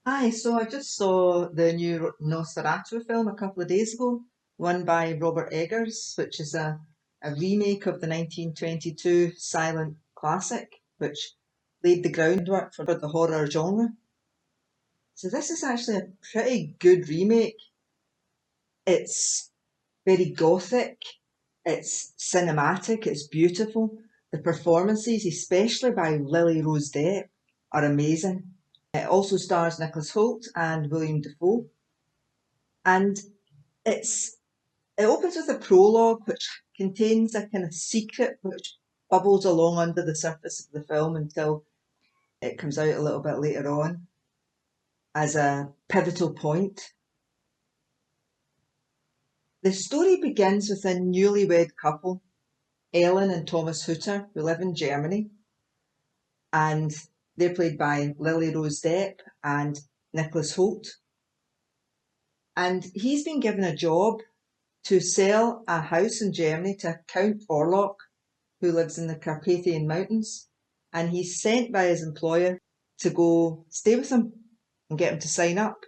Hi, so I just saw the new Nosferatu film a couple of days ago, one by Robert Eggers, which is a remake of the 1922 silent classic, which laid the groundwork for the horror genre. So this is actually a pretty good remake. It's very gothic, it's cinematic, it's beautiful. The performances, especially by Lily Rose Depp, are amazing. It also stars Nicholas Hoult and William Dafoe. And it's it opens with a prologue which contains a kind of secret which bubbles along under the surface of the film until it comes out a little bit later on as a pivotal point. The story begins with a newlywed couple, Ellen and Thomas Hutter, who live in Germany, and they're played by Lily Rose Depp and Nicholas Hoult. And he's been given a job to sell a house in Germany to Count Orlok, who lives in the Carpathian Mountains, and he's sent by his employer to go stay with him and get him to sign up.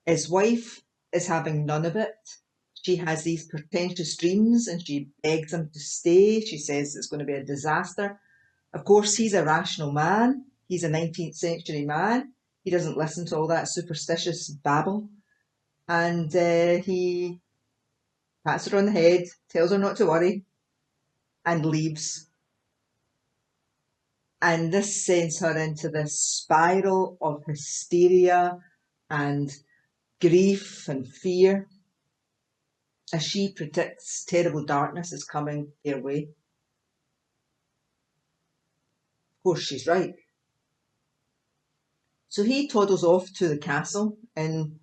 His wife is having none of it. She has these pretentious dreams and she begs him to stay. She says it's going to be a disaster. Of course, he's a rational man. He's a 19th century man. He doesn't listen to all that superstitious babble. And he pats her on the head, tells her not to worry, and leaves. And this sends her into this spiral of hysteria and grief and fear as she predicts terrible darkness is coming their way. Of course, she's right. So he toddles off to the castle in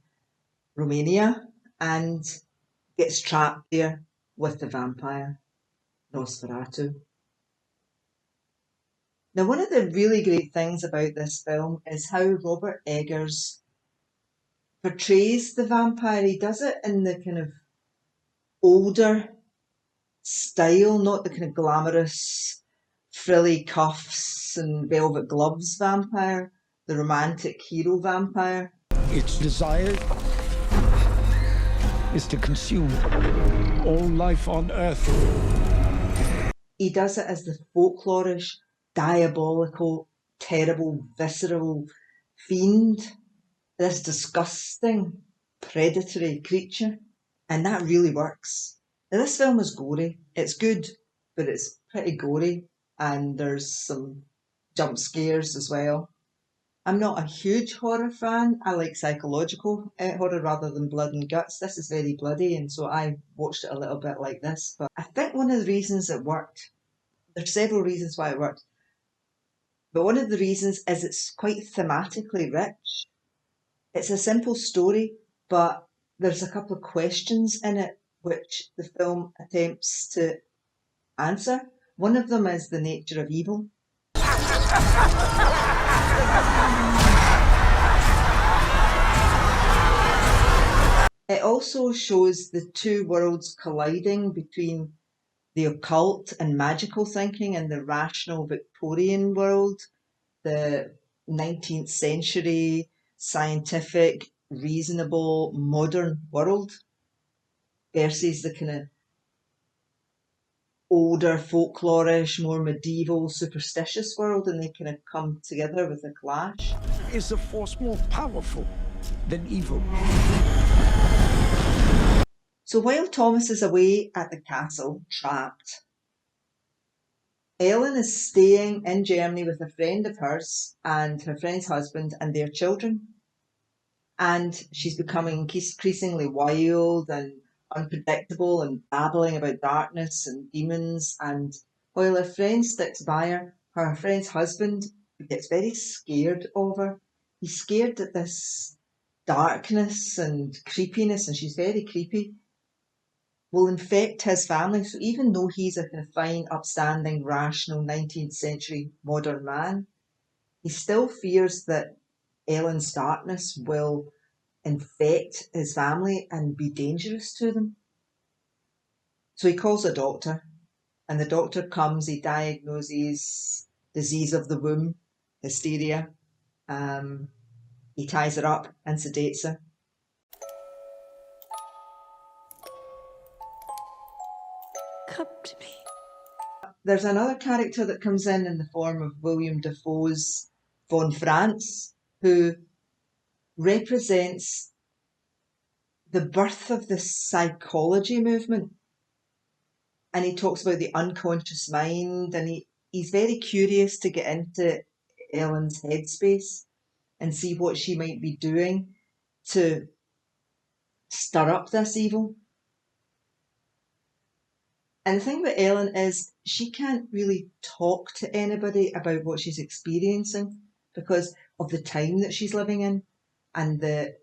Romania and gets trapped there with the vampire, Nosferatu. Now, one of the really great things about this film is how Robert Eggers portrays the vampire. He does it in the kind of older style, not the kind of glamorous, frilly cuffs and velvet gloves vampire, the romantic hero vampire. Its desire is to consume all life on Earth. He does it as the folklorish, diabolical, terrible, visceral fiend, this disgusting, predatory creature. And that really works. Now, this film is gory. It's good, but it's pretty gory, and there's some jump scares as well. I'm not a huge horror fan. I like psychological horror rather than blood and guts. This is very bloody, and so I watched it a little bit like this. But I think one of the reasons it worked, there's several reasons why it worked, but one of the reasons is it's quite thematically rich. It's a simple story, but there's a couple of questions in it which the film attempts to answer. One of them is the nature of evil. It also shows the two worlds colliding between the occult and magical thinking and the rational Victorian world, the 19th century scientific, reasonable, modern world versus the kind of older, folklorish, more medieval, superstitious world, and they kind of come together with a clash. Is a force more powerful than evil? So while Thomas is away at the castle, trapped, Ellen is staying in Germany with a friend of hers and her friend's husband and their children. And she's becoming increasingly wild and unpredictable and babbling about darkness and demons. And while her friend sticks by her, her friend's husband gets very scared of her. He's scared at this darkness and creepiness, and she's very creepy, will infect his family. So even though he's a kind of fine, upstanding, rational 19th century modern man, he still fears that Ellen's darkness will infect his family and be dangerous to them. So he calls a doctor, and the doctor comes, he diagnoses disease of the womb, hysteria, He ties her up and sedates her. Come to me. There's another character that comes in the form of William Dafoe's von Franz, who represents the birth of the psychology movement. And he talks about the unconscious mind, and he's very curious to get into Ellen's headspace and see what she might be doing to stir up this evil. And the thing about Ellen is she can't really talk to anybody about what she's experiencing because of the time that she's living in and the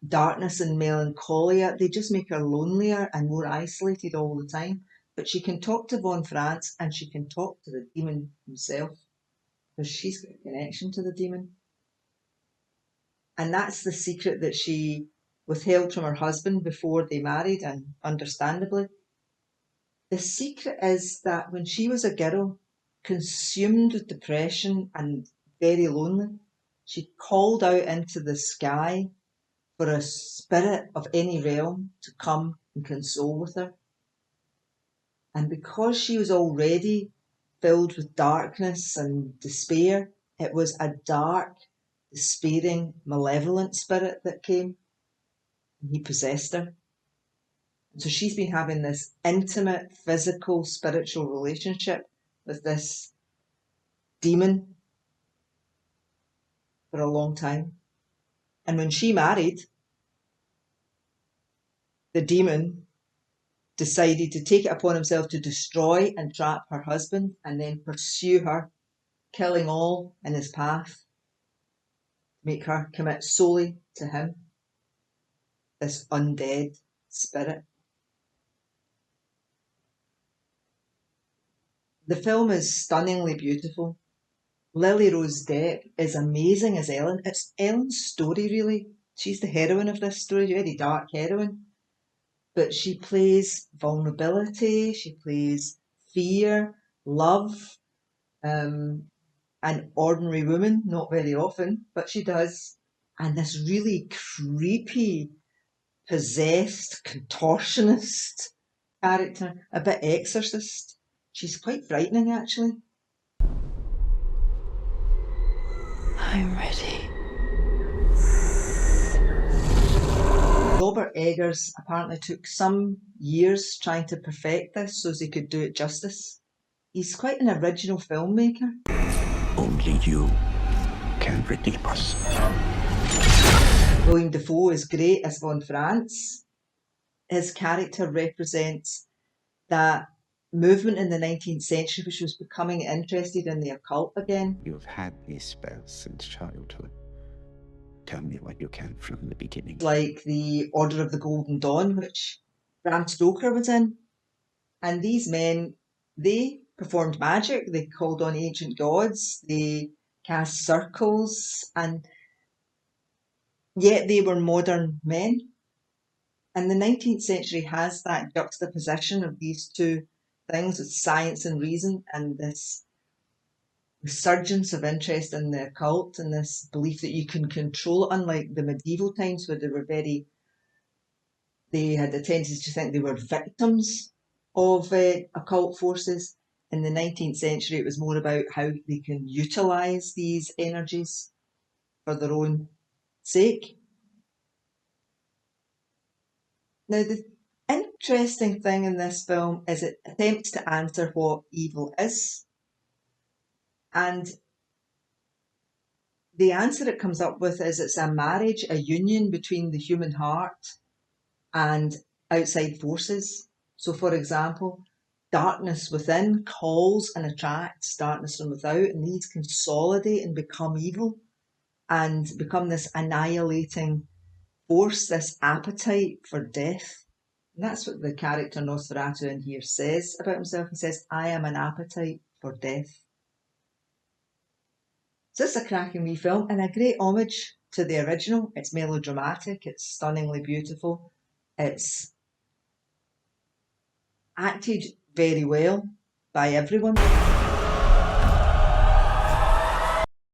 darkness and melancholia. They just make her lonelier and more isolated all the time. But she can talk to von Franz and she can talk to the demon himself because she's got a connection to the demon. And that's the secret that she withheld from her husband before they married, and understandably. The secret is that when she was a girl, consumed with depression and very lonely, she called out into the sky for a spirit of any realm to come and console with her. And because she was already filled with darkness and despair, it was a dark, despairing, malevolent spirit that came, and he possessed her. So she's been having this intimate, physical, spiritual relationship with this demon for a long time. And when she married, the demon decided to take it upon himself to destroy and trap her husband and then pursue her, killing all in his path, make her commit solely to him, this undead spirit. The film is stunningly beautiful. Lily Rose Depp is amazing as Ellen. It's Ellen's story, really. She's the heroine of this story, a very dark heroine. But she plays vulnerability, she plays fear, love, an ordinary woman, not very often, but she does. And this really creepy, possessed, contortionist character, a bit exorcist. She's quite frightening, actually. I'm ready. Robert Eggers apparently took some years trying to perfect this so as he could do it justice. He's quite an original filmmaker. Only you can redeem us. William Dafoe is great as von Franz. His character represents that movement in the 19th century which was becoming interested in the occult again. You've had these spells since childhood. Tell me what you can from the beginning. Like the Order of the Golden Dawn, which Bram Stoker was in. And these men, they performed magic, they called on ancient gods, they cast circles, and yet they were modern men. And the 19th century has that juxtaposition of these two things, with science and reason, and this resurgence of interest in the occult and this belief that you can control it, unlike the medieval times where they had a tendency to think they were victims of occult forces. In the 19th century, it was more about how they can utilise these energies for their own sake. Now, the interesting thing in this film is it attempts to answer what evil is. And the answer it comes up with is it's a marriage, a union between the human heart and outside forces. So, for example, darkness within calls and attracts darkness from without, and these consolidate and become evil and become this annihilating force, this appetite for death. And that's what the character Nosferatu in here says about himself. He says, I am an appetite for death. So it's a cracking wee film and a great homage to the original. It's melodramatic, it's stunningly beautiful, it's acted very well by everyone.